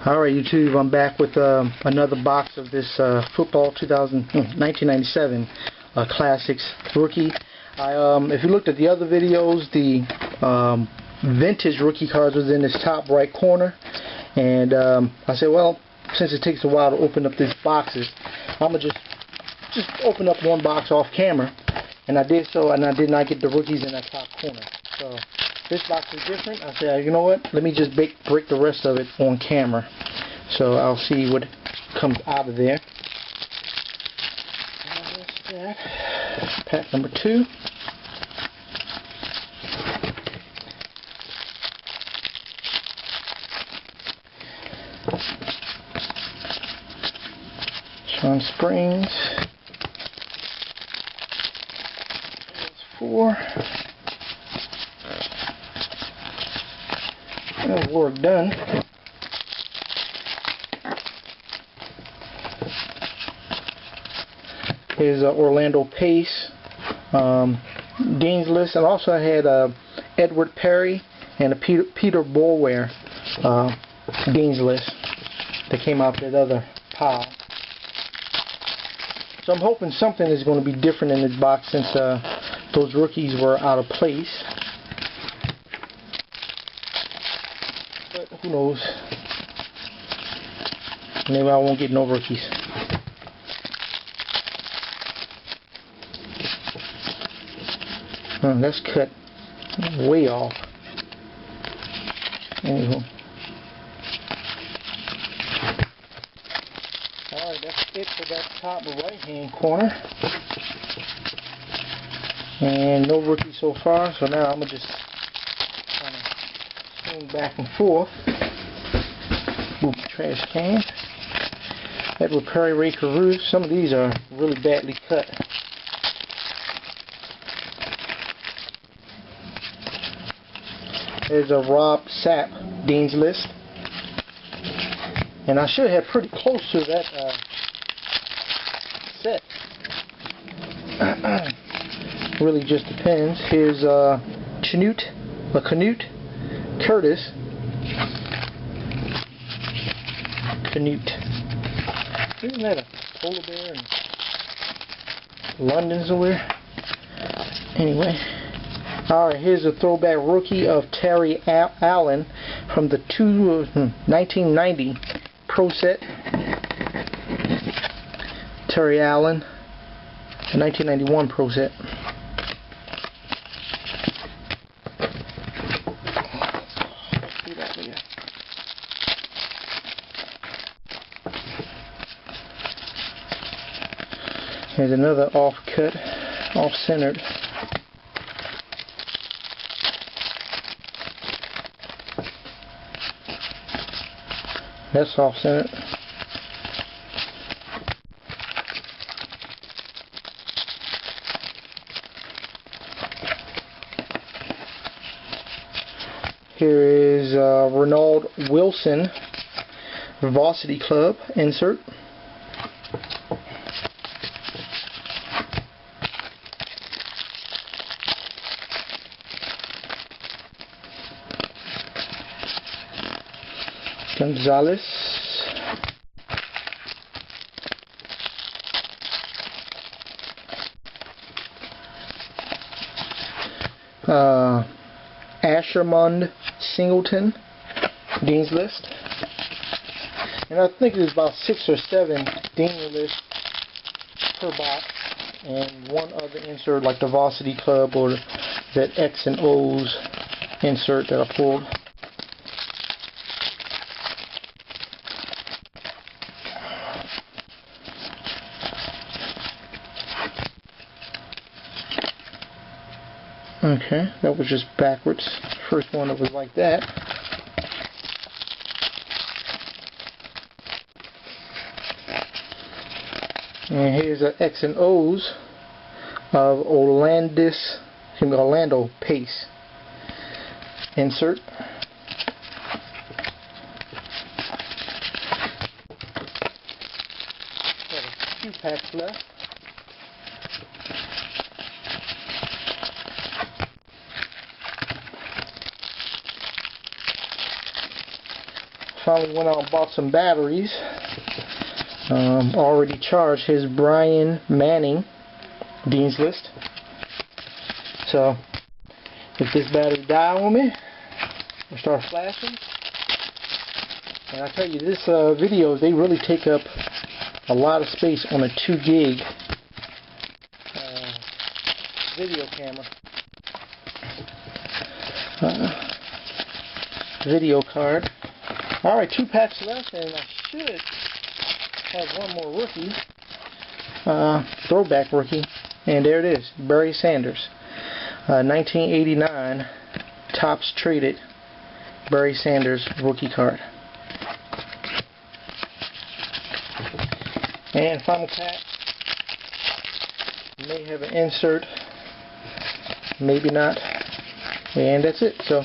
Alright YouTube, I'm back with another box of this football 1997 Classics rookie. If you looked at the other videos, the vintage rookie cards was in this top right corner, and I said, well, since it takes a while to open up these boxes, I'm gonna just open up one box off camera, and I did so, and I did not get the rookies in that top corner. So this box is different. I said, you know what, let me just break the rest of it on camera, so I'll see what comes out of there. Pack number 2. Sean Springs. That's 4. That's work done. Here's Orlando Pace, Dean's List, and also I had Edward Perry and a Peter Boulware Dean's List that came out that other pile. So I'm hoping something is going to be different in this box since those rookies were out of place. But who knows? Maybe I won't get no rookies. That's cut way off. Anywho. Alright, that's it for that top right hand corner. And no rookie so far, so now I'm going to just kind of swing back and forth. Move the trash can. Edward Perry, Ray Carew. Some of these are really badly cut. There's a Rob Sapp Dean's List, and I should have pretty close to that set. Really just depends. Here's Canute Curtis. Canute. Isn't that a polar bear in London somewhere? Anyway. Alright, here's a throwback rookie of Terry Allen from the 1990 Pro Set. Terry Allen, the 1991 Pro Set. Here's another off-cut, off-centered. That's off-centered. Here is Ronald Wilson Varsity Club insert. Gonzalez. Ashermond Singleton Dean's List. And I think there's about 6 or 7 Dean's Lists per box, and one other insert like the Varsity Club or that X and O's insert that I pulled. Okay, that was just backwards. First one that was like that. And here's an X and O's of Orlando Pace insert. Got a few packs left. finally went out and bought some batteries. Already charged his Brian Manning Dean's List. So if this battery die on me or start flashing, and I tell you, this video, they really take up a lot of space on a 2 gig video camera. Video card. Alright, 2 packs left, and I should have one more rookie. Throwback rookie. And there it is, Barry Sanders. 1989 Topps Traded Barry Sanders rookie card. And final pack. May have an insert, maybe not. And that's it. So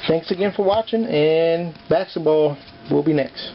thanks again for watching, and basketball will be next.